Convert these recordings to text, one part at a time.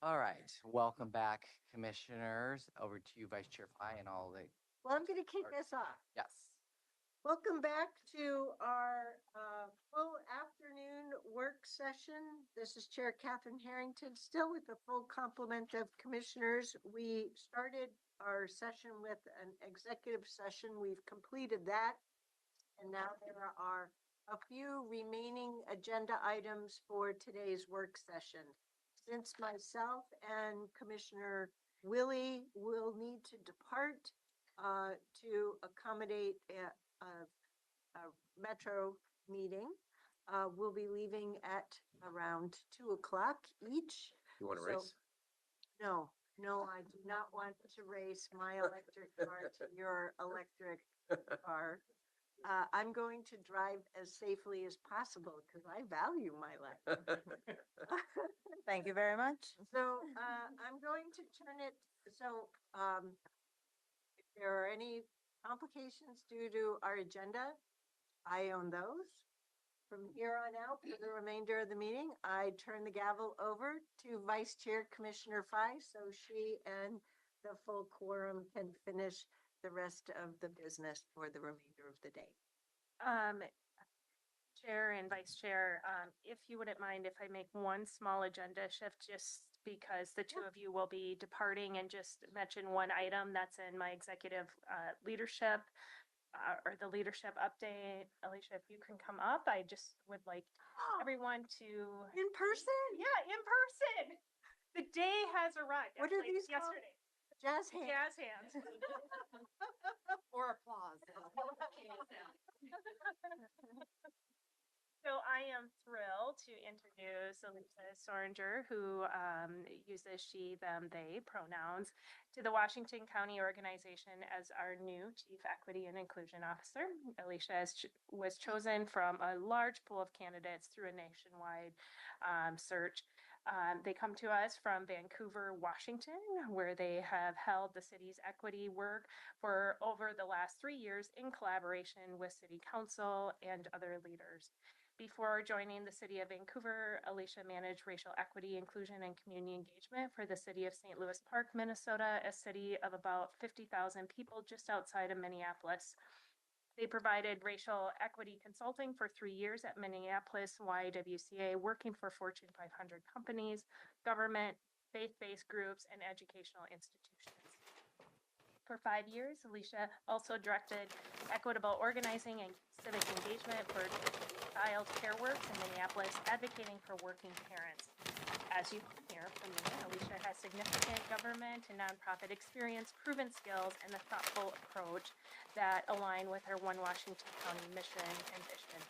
All right, welcome back, commissioners. Over to you, Vice Chair Fry, and all the. Well, I'm going to kick this off. Yes. Welcome back to our full afternoon work session. This is Chair Catherine Harrington, still with the full complement of commissioners. We started our session with an executive session. We've completed that. And now there are a few remaining agenda items for today's work session. Since myself and Commissioner Willie will need to depart to accommodate a metro meeting, we'll be leaving at around 2:00 each. You want to So- race? No, I do not want to race my electric car to your electric car. I'm going to drive as safely as possible because I value my life. Thank you very much. So I'm going to turn it, if there are any complications due to our agenda, I own those. From here on out, for the remainder of the meeting, I turn the gavel over to Vice Chair Commissioner Fry so she and the full quorum can finish the rest of the business for the remainder of the day. Chair and Vice Chair, if you wouldn't mind if I make one small agenda shift, just because the two of you will be departing, and just mention one item that's in my executive leadership or the leadership update. Alicia, if you can come up, I just would like everyone to. In person? Yeah, in person. The day has arrived. What are Actually, these called? yesterday? Jazz hands. Jazz hands. Or applause. So I am thrilled to introduce Alicia Soringer, who uses she, them, they pronouns, to the Washington County organization as our new Chief Equity and Inclusion Officer. Alicia was chosen from a large pool of candidates through a nationwide search. They come to us from Vancouver, Washington, where they have held the city's equity work for over the last 3 years in collaboration with City Council and other leaders. Before joining the City of Vancouver, Alicia managed racial equity, inclusion, and community engagement for the City of St. Louis Park, Minnesota, a city of about 50,000 people just outside of Minneapolis. They provided racial equity consulting for 3 years at Minneapolis YWCA, working for Fortune 500 companies, government, faith-based groups, and educational institutions. For 5 years, Alicia also directed equitable organizing and civic engagement for Child Care Works in Minneapolis, advocating for working parents. As you can hear from me, Alicia has significant government and nonprofit experience, proven skills, and a thoughtful approach that align with her One Washington County mission and vision.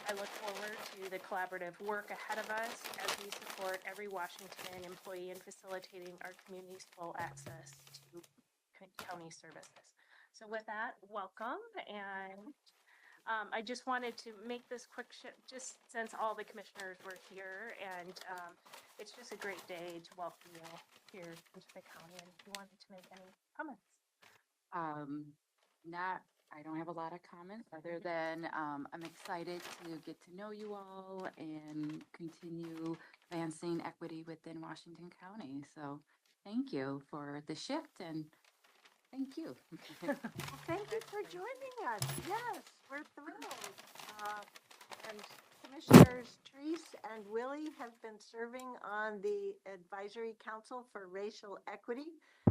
I look forward to the collaborative work ahead of us as we support every Washington employee in facilitating our community's full access to county services. So with that, welcome. And I just wanted to make this quick shift, just since all the commissioners were here, and it's just a great day to welcome you here into the county. And if you wanted to make any comments. I don't have a lot of comments other than I'm excited to get to know you all and continue advancing equity within Washington County. So thank you for the shift and thank you. Well, thank you for joining us. Yes, we're thrilled. And Commissioners Treese and Willie have been serving on the Advisory Council for Racial Equity.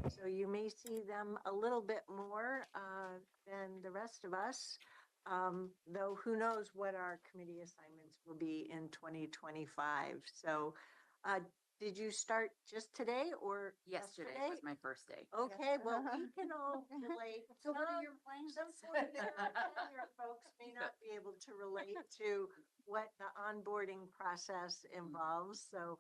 So you may see them a little bit more than the rest of us, though who knows what our committee assignments will be in 2025. So did you start just today or Yesterday was my first day. Okay, well, we can all relate. So what are your plans? Some senior folks may not be able to relate to what the onboarding process involves. So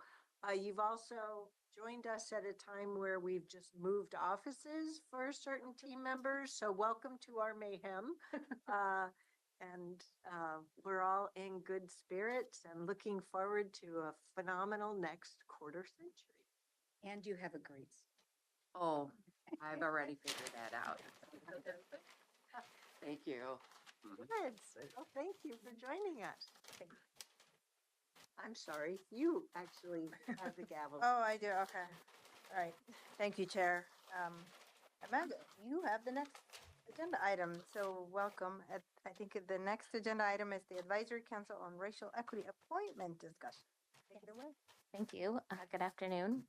you've also joined us at a time where we've just moved offices for certain team members. So welcome to our mayhem. And we're all in good spirits and looking forward to a phenomenal next quarter century. And you have a great. Oh, I've already figured that out. Thank you. Good. Well, thank you for joining us. I'm sorry, you actually have the gavel. Oh, I do, okay. All right, thank you, Chair. Amanda, you have the next agenda item, so welcome. I think the next agenda item is the Advisory Council on Racial Equity Appointment Discussion. Take it away. Thank you. Good afternoon,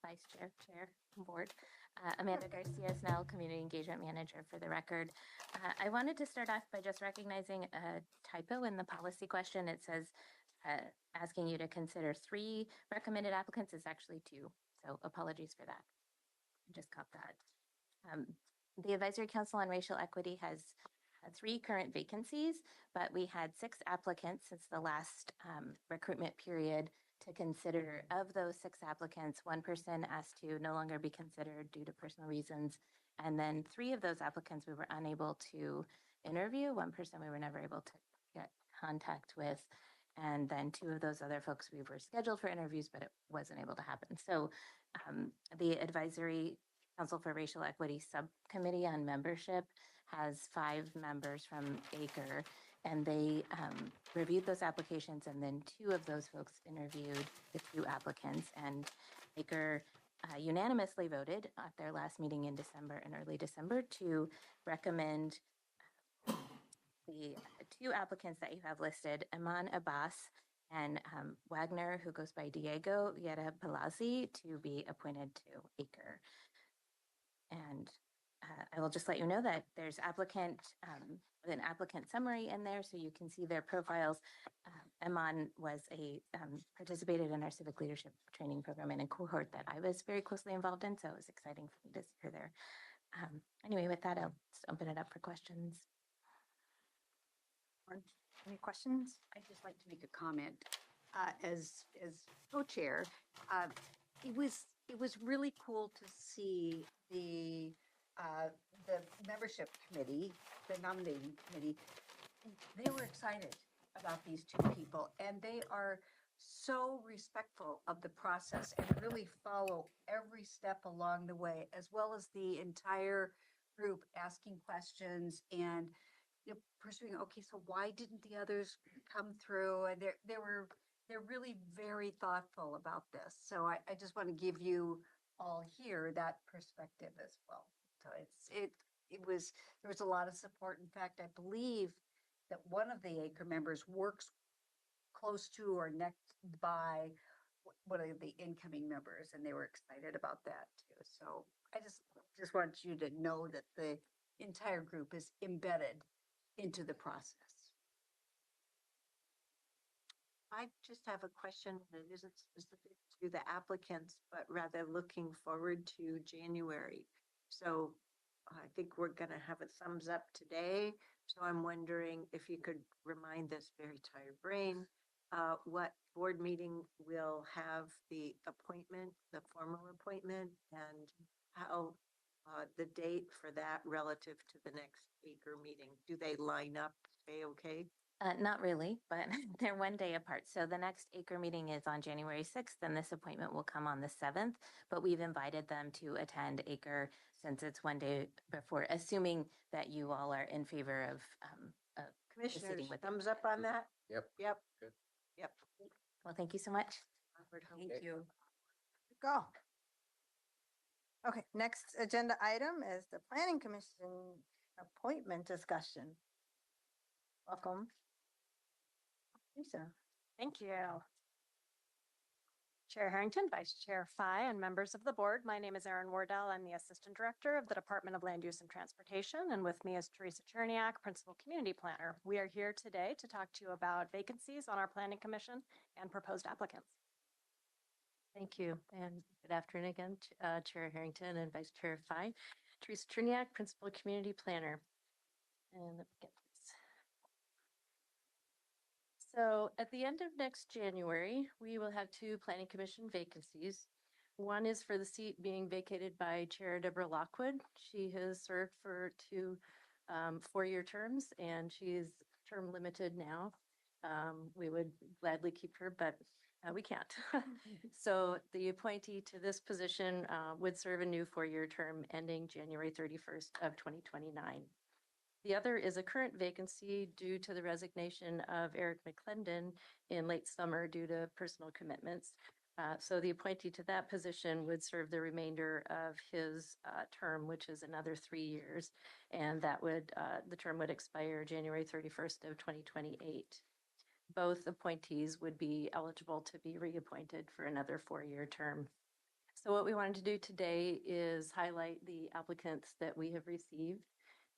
Vice Chair, Chair, and Board. Amanda Garcia, Snell, Community Engagement Manager for the record. I wanted to start off by just recognizing a typo in the policy question. It says asking you to consider 3 recommended applicants. It's actually 2. So apologies for that. I just caught that. The Advisory Council on Racial Equity has 3 current vacancies, but we had 6 applicants since the last recruitment period to consider. Of those 6 applicants, 1 person asked to no longer be considered due to personal reasons. And then 3 of those applicants we were unable to interview. 1 person we were never able to get contact with. And then 2 of those other folks we were scheduled for interviews, but it wasn't able to happen. So the Advisory Council for Racial Equity Subcommittee on Membership has 5 members from ACRE, and they reviewed those applications, and then 2 of those folks interviewed the 2 applicants, and ACRE unanimously voted at their last meeting in December, in early December, to recommend the 2 applicants that you have listed, Iman Abbas and Wagner, who goes by Diego Yera Palazzi, to be appointed to ACRE. And I will just let you know that there's an applicant summary in there, so you can see their profiles. Iman was participated in our civic leadership training program in a cohort that I was very closely involved in, so it was exciting for me to see her there. Anyway, with that, I'll just open it up for questions. Any questions? I'd just like to make a comment. As co-chair, it was really cool to see the membership committee, the nominating committee. They were excited about these 2 people, and they are so respectful of the process and really follow every step along the way, as well as the entire group asking questions and pursuing, okay, so why didn't the others come through? And they're really very thoughtful about this. So I just want to give you all here that perspective as well. So there was a lot of support. In fact, I believe that one of the ACRE members works close to or next by one of the incoming members, and they were excited about that too. So I just want you to know that the entire group is embedded into the process. I just have a question that isn't specific to the applicants, but rather looking forward to January. So I think we're going to have a thumbs up today. So I'm wondering if you could remind this very tired brain, what board meeting will have the appointment, the formal appointment, and how the date for that relative to the next ACRE meeting. Do they line up? Okay. Not really, but they're 1 day apart. So the next ACRE meeting is on January 6th, and this appointment will come on the 7th. But we've invited them to attend ACRE since it's 1 day before, assuming that you all are in favor of Commissioners, proceeding with it. thumbs up on that? Yep. Yep. Good. Yep. Well, thank you so much. Thank you. Go. Okay, next agenda item is the Planning Commission appointment discussion. Welcome. Lisa. Thank you. Chair Harrington, Vice Chair Fye, and members of the board. My name is Erin Wardell. I'm the Assistant Director of the Department of Land Use and Transportation, and with me is Teresa Cherniak, Principal Community Planner. We are here today to talk to you about vacancies on our Planning Commission and proposed applicants. Thank you, and good afternoon again, Chair Harrington and Vice Chair Fye. Teresa Cherniak, Principal Community Planner. And let me get this. So at the end of next January, we will have 2 Planning Commission vacancies. One is for the seat being vacated by Chair Deborah Lockwood. She has served for 2 4-year terms, and she is term limited now. We would gladly keep her, but we can't. So the appointee to this position would serve a new 4-year term ending January 31st of 2029. The other is a current vacancy due to the resignation of Eric McClendon in late summer due to personal commitments. So the appointee to that position would serve the remainder of his term, which is another 3 years. And that would, the term would expire January 31st of 2028. Both appointees would be eligible to be reappointed for another 4-year term. So what we wanted to do today is highlight the applicants that we have received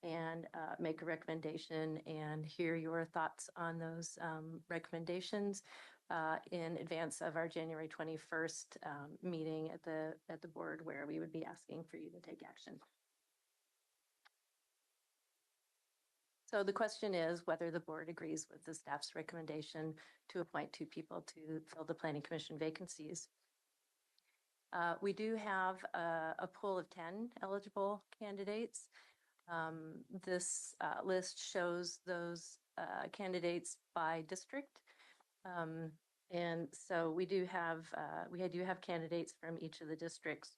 and make a recommendation and hear your thoughts on those recommendations in advance of our January 21st meeting at the board, where we would be asking for you to take action. So the question is whether the board agrees with the staff's recommendation to appoint 2 people to fill the planning commission vacancies. We do have a pool of 10 eligible candidates. This list shows those candidates by district. And so we do have candidates from each of the districts.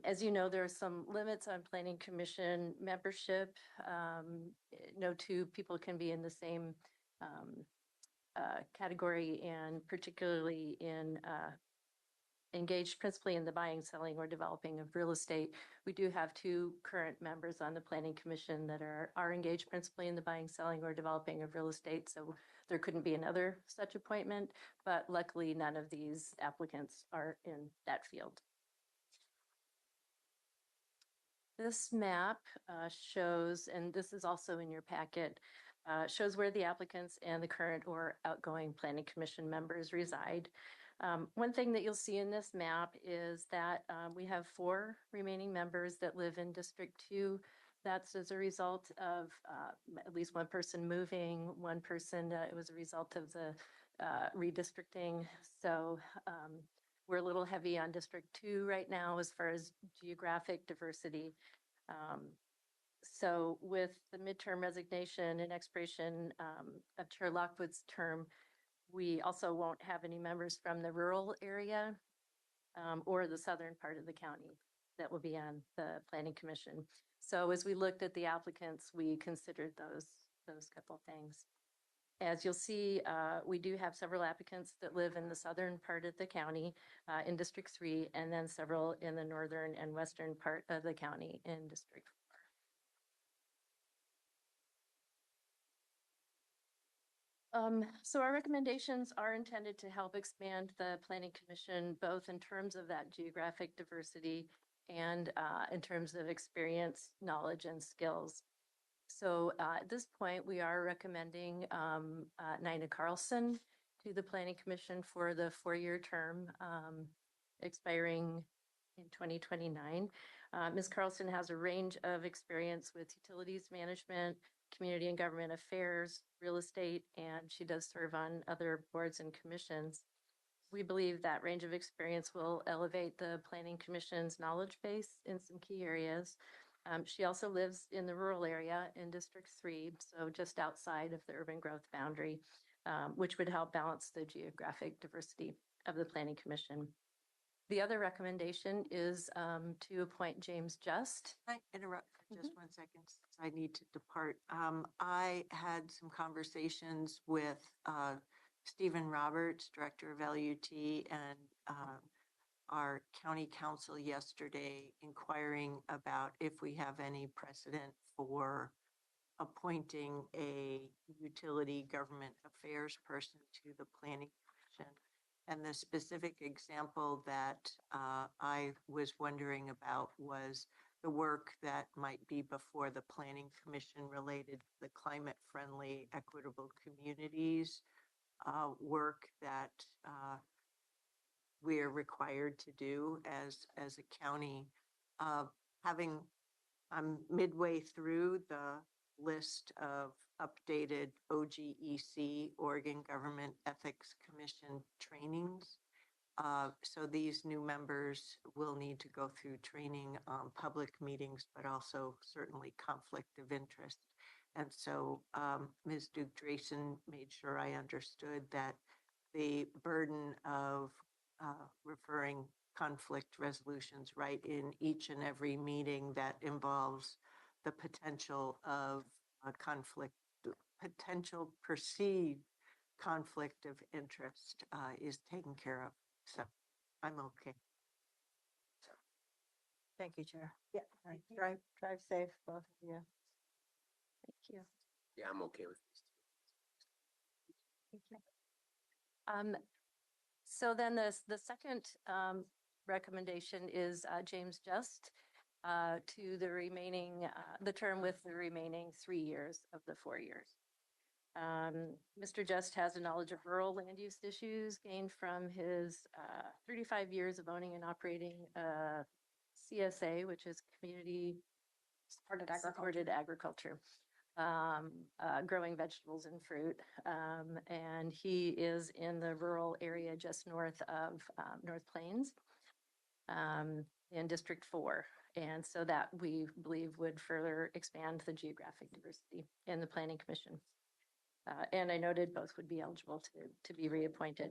As you know, there are some limits on planning commission membership. No 2 people can be in the same category, and particularly engaged principally in the buying, selling, or developing of real estate. We do have 2 current members on the planning commission that are engaged principally in the buying, selling, or developing of real estate. So there couldn't be another such appointment, but luckily none of these applicants are in that field. This map shows, and this is also in your packet, shows where the applicants and the current or outgoing planning commission members reside. One thing that you'll see in this map is that we have 4 remaining members that live in District 2. That's as a result of at least one person moving, one person, it was a result of the redistricting. So we're a little heavy on District 2 right now as far as geographic diversity. So with the midterm resignation and expiration of Chair Lockwood's term, we also won't have any members from the rural area or the southern part of the county that will be on the planning commission. So as we looked at the applicants, we considered those couple things. As you'll see, we do have several applicants that live in the southern part of the county in District 3, and then several in the northern and western part of the county in District 4. So our recommendations are intended to help expand the planning commission, both in terms of that geographic diversity and in terms of experience, knowledge, and skills. So at this point, we are recommending Nina Carlson to the Planning Commission for the 4-year term expiring in 2029. Ms. Carlson has a range of experience with utilities management, community and government affairs, real estate, and she does serve on other boards and commissions. We believe that range of experience will elevate the Planning Commission's knowledge base in some key areas. She also lives in the rural area in District 3, so just outside of the urban growth boundary, which would help balance the geographic diversity of the Planning Commission. The other recommendation is to appoint James Just. Can I interrupt for just 1 second, since I need to depart? I had some conversations with Stephen Roberts, Director of LUT, and our county council yesterday, inquiring about if we have any precedent for appointing a utility government affairs person to the planning commission. And the specific example that I was wondering about was the work that might be before the planning commission related to the climate friendly, equitable communities work that we're required to do as a county. I'm midway through the list of updated OGEC, Oregon Government Ethics Commission trainings. So these new members will need to go through training on public meetings, but also certainly conflict of interest. And so Ms. Duke-Drayson made sure I understood that the burden of referring conflict resolutions right in each and every meeting that involves the potential of a conflict, potential perceived conflict of interest is taken care of. So I'm okay. Thank you, Chair. Yeah, all right. Drive safe, both of you. Thank you. Yeah, I'm okay with these two. So then the second recommendation is James Just to the remaining, the term with the remaining 3 years of the 4 years. Mr. Just has a knowledge of rural land use issues gained from his 35 years of owning and operating CSA, which is Community Supported Agriculture, growing vegetables and fruit. And he is in the rural area just north of North Plains in District 4. And so that we believe would further expand the geographic diversity in the Planning Commission. And I noted both would be eligible to be reappointed.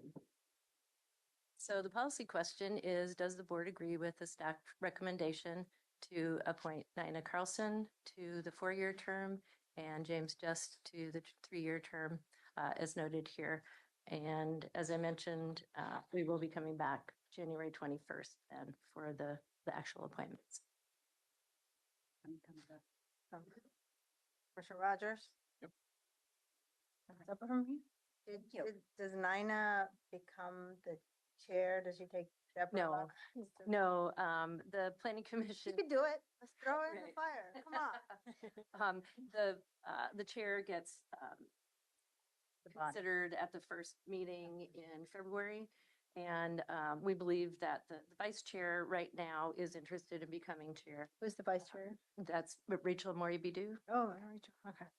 So the policy question is, does the board agree with the staff recommendation to appoint Nina Carlson to the 4-year term and James Just to the 3-year term, as noted here? And as I mentioned, we will be coming back January 21st then for the actual appointments. Commissioner Rogers? Yep. Is that from me? Does Nina become the chair? Does she take Deborah? No, Lockwood's? no, the planning She commission. could do it. Let's throw her in the Right. fire. Come on. The chair gets The body. considered at the first meeting in February. And we believe that the vice chair right now is interested in becoming chair. Who's the vice chair? That's Rachel Moribidu. Oh, Rachel. Okay.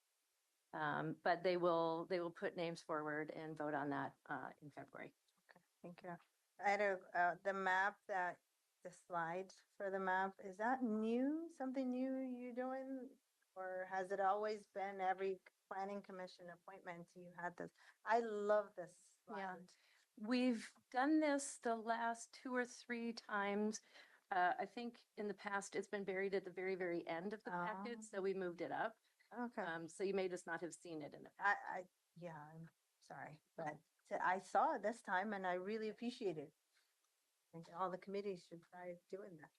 But they will put names forward and vote on that in February. Okay. Thank you. I had the map the slides for the map, is that new? Something new you doing? Or has it always been every planning commission appointment you had this? I love this slide. Yeah. We've done this the last 2 or 3 times. I think in the past, it's been buried at the very, very end of the packet, so we moved it up. Okay. So you may just not have seen it in the. Yeah, I'm sorry, but I saw it this time and I really appreciate it. I think all the committees should try doing that.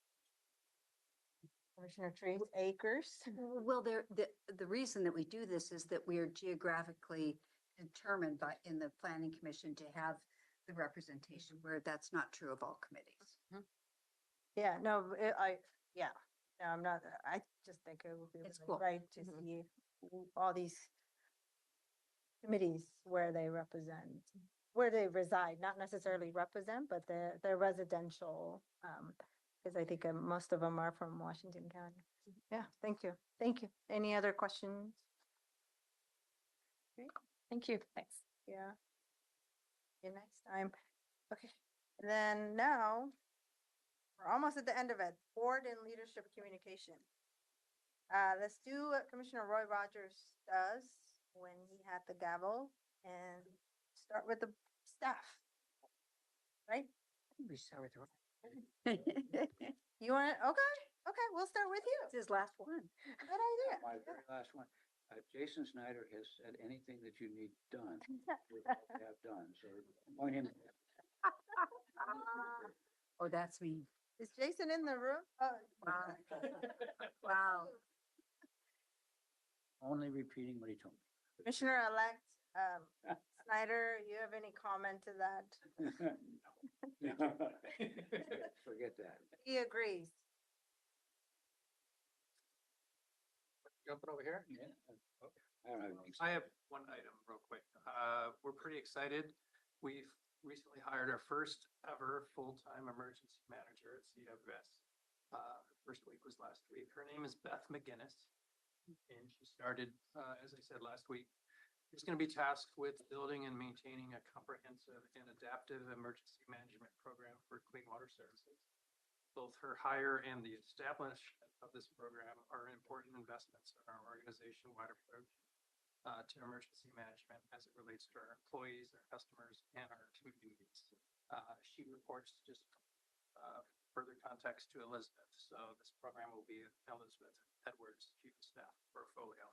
Commissioner Trace Akers. Well, the reason that we do this is that we are geographically determined in the planning commission to have the representation, where that's not true of all committees. Yeah, no, no, I'm not, I just think it would be It's really cool. right to see all these committees where they represent, where they reside, not necessarily represent, but they're residential. Because I think most of them are from Washington County. Yeah, thank you. Thank you. Any other questions? Great. Thank you. Thanks. Yeah. See you next time. Okay, then now, we're almost at the end of it. Board and leadership communication. Let's do what Commissioner Roy Rogers does when he had the gavel and start with the staff. Right? We start with Roy. You want it? Okay, we'll start with you. It's his last one. Good idea. My very last one. Jason Snyder has said anything that you need done, we have done. So point him. Oh, that's me. Is Jason in the room? Oh, Wow. Wow. Only repeating what he told me. Commissioner-elect Snyder, you have any comment to that? No. Forget that. He agrees. Jumping over here? Yeah. Okay. I don't have anything. I have one item real quick. We're pretty excited. We've recently hired our first ever full-time emergency manager at CWS. Her first week was last week. Her name is Beth McGinnis. And she started, as I said, last week. She's going to be tasked with building and maintaining a comprehensive and adaptive emergency management program for clean water services. Both her hire and the establishment of this program are important investments in our organization-wide approach to emergency management as it relates to our employees, our customers, and our communities. She reports just further context to Elizabeth. So this program will be Elizabeth Edwards, Chief of Staff portfolio.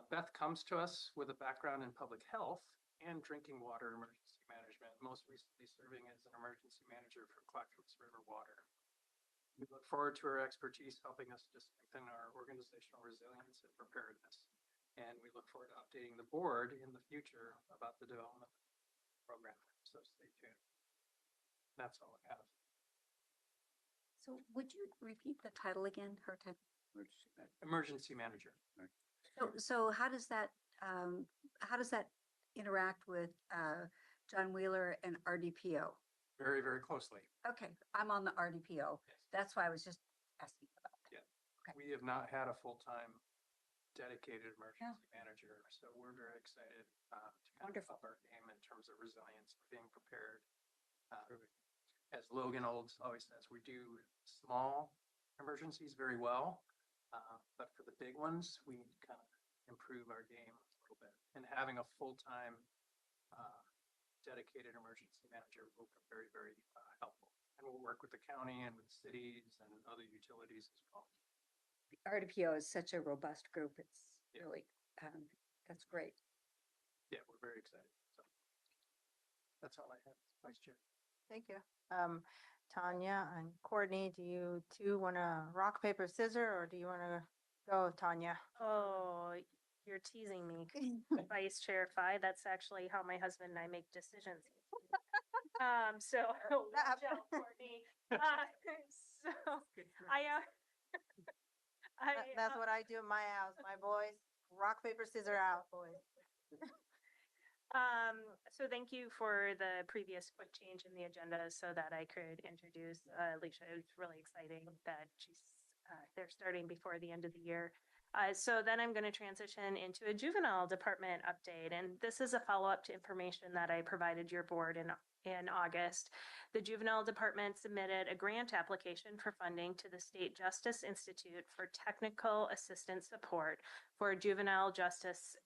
Beth comes to us with a background in public health and drinking water emergency management, most recently serving as an emergency manager for Clackamas River Water. We look forward to her expertise helping us to strengthen our organizational resilience and preparedness. And we look forward to updating the board in the future about the development of the program. So stay tuned. That's all I have. So would you repeat the title again, her title? Emergency manager. So how does that interact with John Wheeler and RDPO? Very, very closely. Okay, I'm on the RDPO. Yes. That's why I was just asking about that. Yeah. Okay. We have not had a full-time dedicated emergency manager, so we're very excited to kind of up our game in terms of resilience, being prepared. As Logan Olds always says, we do small emergencies very well, but for the big ones, we need to kind of improve our game a little bit. And having a full-time dedicated emergency manager will be very, very helpful. And we'll work with the county and with cities and other utilities as well. The RDPO is such a robust group. It's Yeah. really, that's great. Yeah, we're very excited. So that's all I have, Vice Chair. Thank you. Tanya and Courtney, do you two want to rock, paper, scissors, or do you want to go, Tanya? Oh, you're teasing me, Vice Chair Phi. That's actually how my husband and I make decisions. So watch out, Courtney. So That's what I do in my house, my boys. Rock, paper, scissors out, boys. So thank you for the previous quick change in the agenda so that I could introduce Alicia. It was really exciting that they're starting before the end of the year. So then I'm going to transition into a juvenile department update. And this is a follow-up to information that I provided your board in August. The juvenile department submitted a grant application for funding to the State Justice Institute for technical assistance support for juvenile justice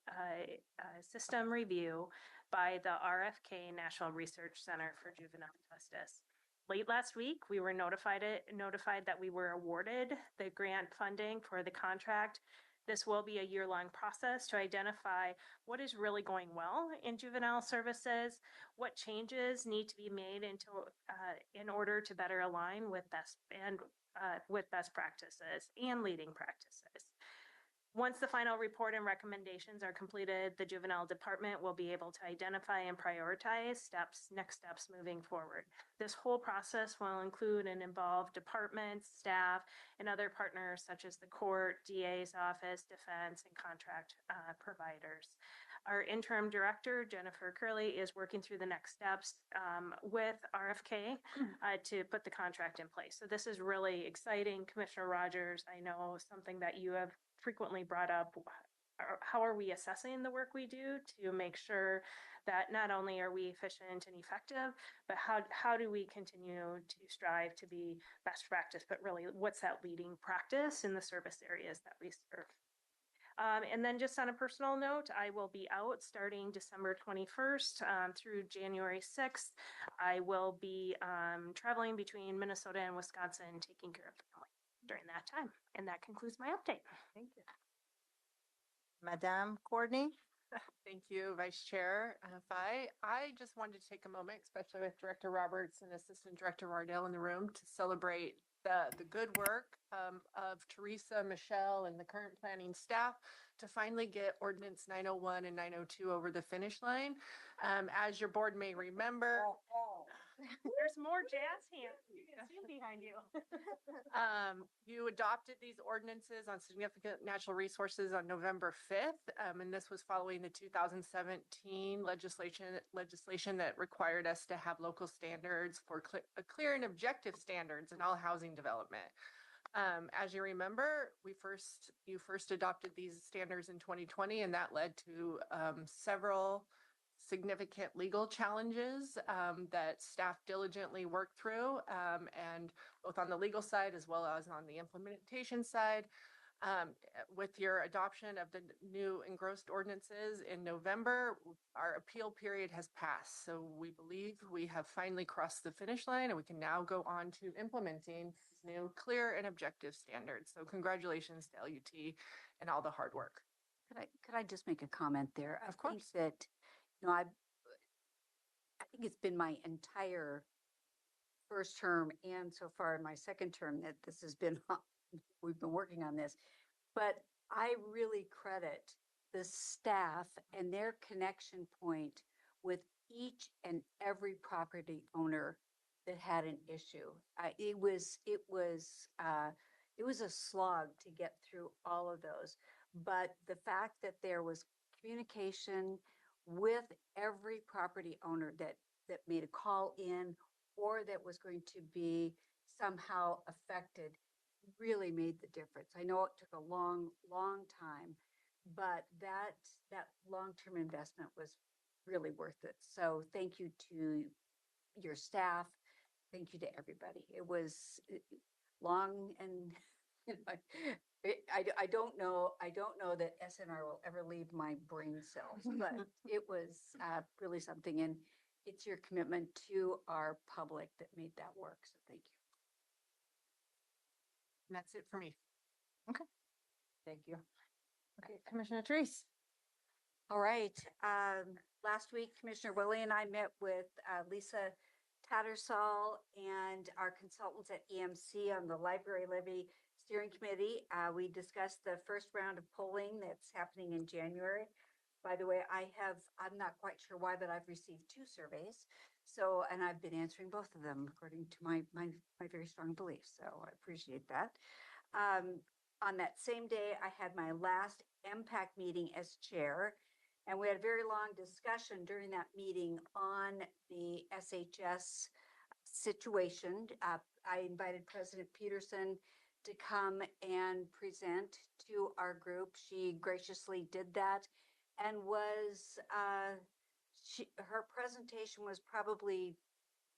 system review by the RFK National Research Center for Juvenile Justice. Late last week, we were notified that we were awarded the grant funding for the contract. This will be a year-long process to identify what is really going well in juvenile services, what changes need to be made in order to better align with best practices and leading practices. Once the final report and recommendations are completed, the juvenile department will be able to identify and prioritize next steps moving forward. This whole process will include and involve departments, staff, and other partners such as the court, DA's office, defense, and contract providers. Our interim director, Jennifer Curley, is working through the next steps with RFK to put the contract in place. So this is really exciting. Commissioner Rogers, I know something that you have frequently brought up, how are we assessing the work we do to make sure that not only are we efficient and effective, but how do we continue to strive to be best practice, but really what's that leading practice in the service areas that we serve. And then just on a personal note, I will be out starting December 21st through January 6th. I will be traveling between Minnesota and Wisconsin, taking care of family during that time. And that concludes my update. Thank you. Madame Courtney? Thank you, Vice Chair Phi. I just wanted to take a moment, especially with Director Roberts and Assistant Director Wardell in the room, to celebrate the good work of Teresa, Michelle, and the current planning staff to finally get Ordinance 901 and 902 over the finish line. As your board may remember, There's more jazz hands. You can see them behind you. you adopted these ordinances on significant natural resources on November 5th, and this was following the 2017 legislation that required us to have local standards for clear and objective standards in all housing development. As you remember, you first adopted these standards in 2020, and that led to several significant legal challenges that staff diligently worked through, and both on the legal side as well as on the implementation side. With your adoption of the new engrossed ordinances in November, our appeal period has passed. So we believe we have finally crossed the finish line and we can now go on to implementing new clear and objective standards. So congratulations to LUT and all the hard work. Could I just make a comment there? Of I think course. that, I think it's been my entire first term and so far in my second term that this has been, we've been working on this. But I really credit the staff and their connection point with each and every property owner that had an issue. It was a slog to get through all of those. But the fact that there was communication with every property owner that made a call in or that was going to be somehow affected really made the difference. I know it took a long, long time, but that long-term investment was really worth it. So thank you to your staff. Thank you to everybody. It was long and you know, I don't know that SNR will ever leave my brain cells, but it was really something. And it's your commitment to our public that made that work. So thank you. And that's it for me. Thank you. Okay, Commissioner Therese. All right. Last week, Commissioner Willie and I met with Lisa Tattersall and our consultants at EMC on the Library Levy Steering Committee. We discussed the first round of polling that's happening in January. By the way, I'm not quite sure why, but I've received 2 surveys. So, and I've been answering both of them according to my very strong beliefs. So I appreciate that. On that same day, I had my last MPAC meeting as chair, and we had a very long discussion during that meeting on the SHS situation. I invited President Peterson to come and present to our group. She graciously did that and her presentation was probably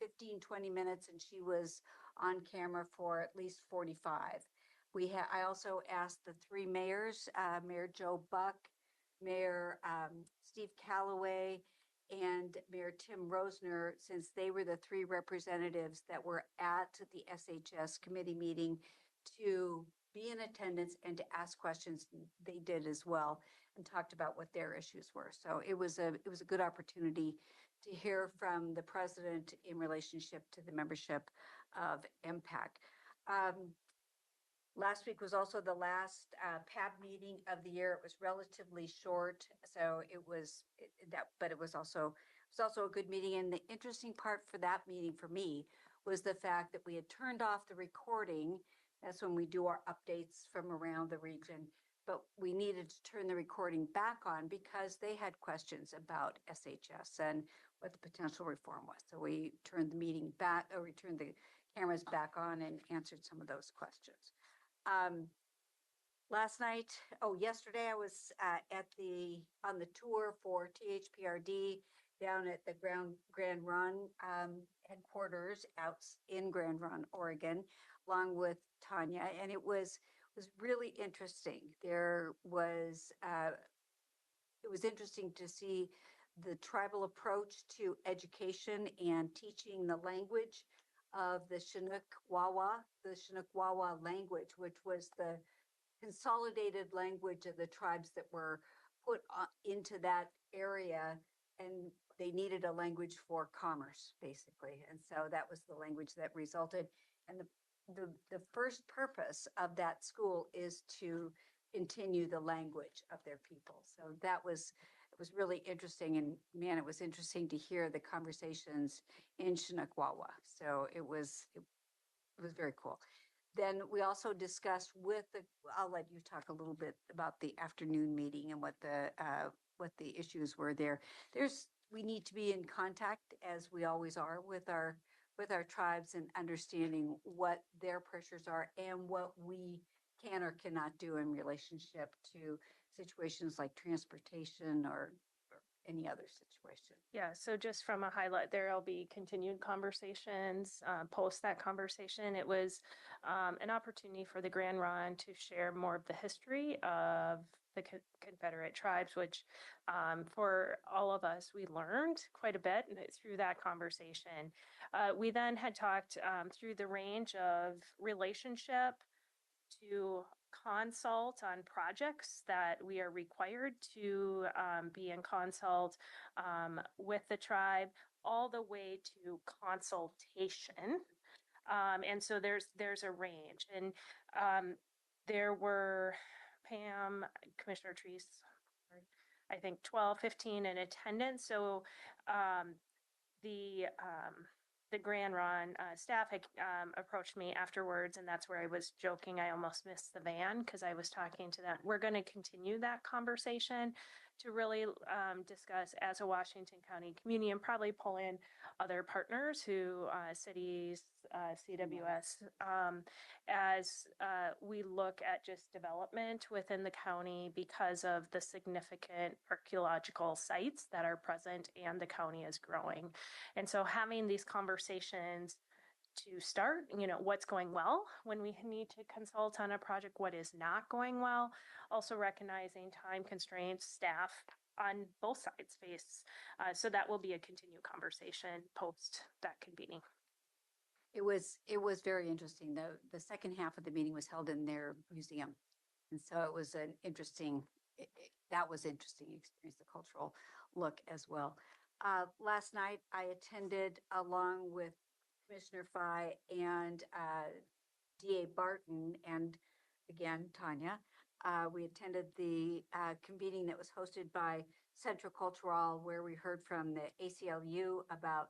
15, 20 minutes, and she was on camera for at least 45. I also asked the 3 mayors, Mayor Joe Buck, Mayor Steve Calloway, and Mayor Tim Rosner, since they were the 3 representatives that were at the SHS committee meeting, to be in attendance and to ask questions. They did as well and talked about what their issues were. So it was a good opportunity to hear from the president in relationship to the membership of MPAC. Last week was also the last PAB meeting of the year. It was relatively short, so but it was also a good meeting. And the interesting part for that meeting for me was the fact that we had turned off the recording. That's when we do our updates from around the region, but we needed to turn the recording back on because they had questions about SHS and what the potential reform was. So we turned the meeting back, or we turned the cameras back on and answered some of those questions. Yesterday I was on the tour for THPRD down at the Grand Run headquarters out in Grand Run, Oregon, along with Tanya, and it was really interesting. It was interesting to see the tribal approach to education and teaching the language of the Chinook Wawa language, which was the consolidated language of the tribes that were put into that area, and they needed a language for commerce, basically. And so that was the language that resulted. And the first purpose of that school is to continue the language of their people. So it was really interesting. And man, it was interesting to hear the conversations in Chinook Wawa. So it was very cool. Then we also discussed I'll let you talk a little bit about the afternoon meeting and what the issues were there. We need to be in contact, as we always are, with our tribes and understanding what their pressures are and what we can or cannot do in relationship to situations like transportation or any other situation. Yeah, so just from a highlight, there'll be continued conversations, post that conversation. It was an opportunity for the Grand Ron to share more of the history of the Confederate tribes, which for all of us, we learned quite a bit through that conversation. We then had talked through the range of relationship to consult on projects that we are required to be in consult with the tribe, all the way to consultation. And so there's a range, and there were Pam, Commissioner Treese, I think 12, 15 in attendance. So the the Grand Ron staff had approached me afterwards, and that's where I was joking. I almost missed the van because I was talking to them. We're going to continue that conversation to really discuss as a Washington County community, and probably pull in other partners who cities, CWS, as we look at just development within the county because of the significant archaeological sites that are present and the county is growing. And so having these conversations to start, what's going well when we need to consult on a project, what is not going well, also recognizing time constraints, staff on both sides face. So that will be a continued conversation post that convening. It was very interesting. The second half of the meeting was held in their museum. And so it was an interesting, that was interesting experience, the cultural look as well. Last night I attended along with Commissioner Fye and DA Barton and again, Tanya. We attended the convening that was hosted by Central Cultural, where we heard from the ACLU about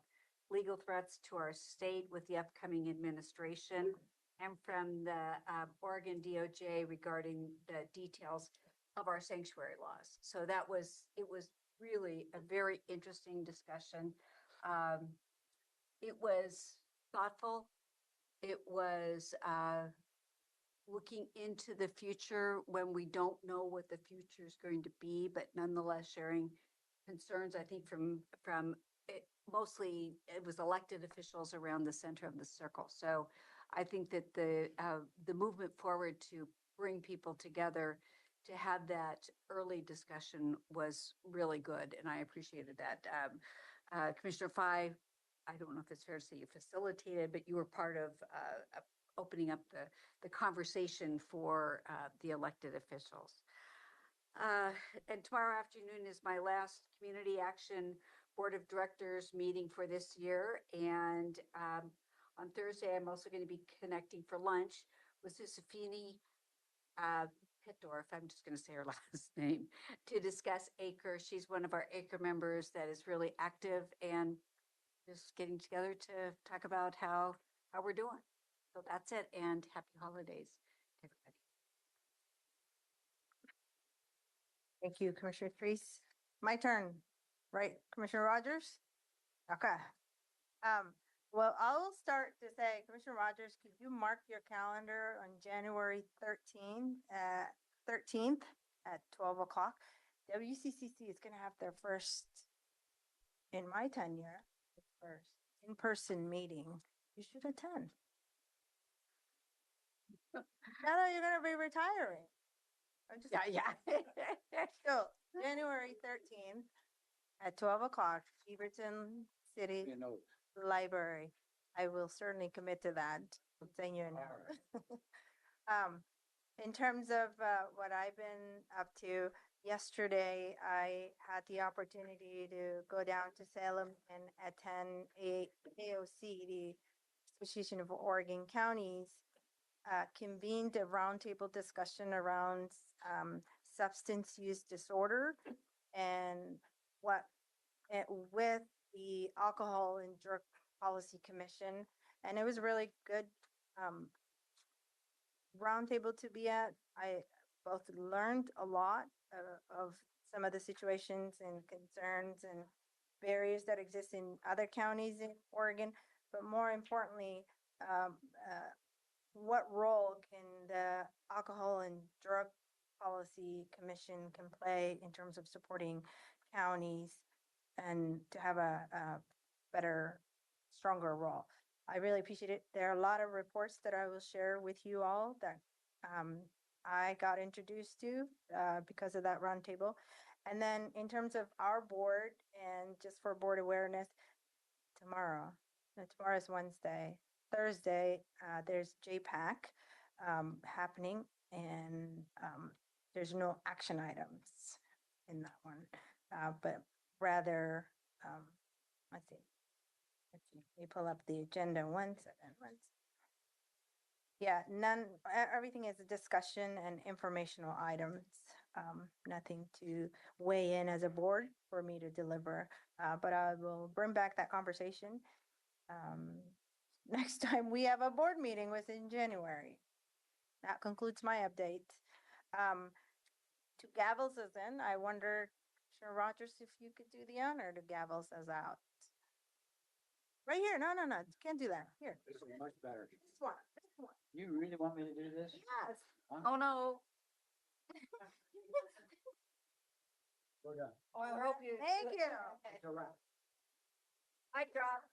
legal threats to our state with the upcoming administration, and from the Oregon DOJ regarding the details of our sanctuary laws. So it was really a very interesting discussion. It was thoughtful. It was looking into the future when we don't know what the future is going to be, but nonetheless sharing concerns, I think, from it, mostly it was elected officials around the center of the circle. So I think that the movement forward to bring people together to have that early discussion was really good, and I appreciated that. Commissioner Fye, I don't know if it's fair to say you facilitated, but you were part of opening up the conversation for the elected officials. And tomorrow afternoon is my last Community Action Board of Directors meeting for this year. And on Thursday, I'm also going to be connecting for lunch with Susafini Pitdorf, I'm just going to say her last name, to discuss ACRE. She's one of our ACRE members that is really active, and just getting together to talk about how we're doing. So that's it, and happy holidays to everybody. Thank you, Commissioner Treese. My turn, right, Commissioner Rogers? Okay. Well, I'll start to say, Commissioner Rogers, could you mark your calendar on January 13th at 12 o'clock? WCCC is going to have their first, in my tenure, first in-person meeting. You should attend. Now that you're going to be retiring. So January 13th at 12 o'clock, Beaverton City You know, Library. I will certainly commit to that. I'll send you a note. In terms of what I've been up to, yesterday I had the opportunity to go down to Salem and attend AOC, the Association of Oregon Counties, convened a roundtable discussion around substance use disorder and with the Alcohol and Drug Policy Commission. And it was really good roundtable to be at. I both learned a lot of some of the situations and concerns and barriers that exist in other counties in Oregon, but more importantly, what role can the Alcohol and Drug Policy Commission can play in terms of supporting counties and to have a better, stronger role. I really appreciate it. There are a lot of reports that I will share with you all that I got introduced to because of that roundtable. And then in terms of our board and just for board awareness, tomorrow, no, tomorrow's Wednesday, Thursday, there's JPAC happening and there's no action items in that one, but rather, let's see. Let me pull up the agenda 1 second. Yeah, everything is a discussion and informational items. Nothing to weigh in as a board for me to deliver, but I will bring back that conversation. Next time we have a board meeting was in January. That concludes my update. To gavel us in, I wonder, Commissioner Rogers, if you could do the honor to gavel us out. Right here. No, can't do that. Here. This is much better. This one. You really want me to do this? Yes. Huh? Oh, no. We're done. Oh, I hope you. Thank you. It's a wrap. I drop.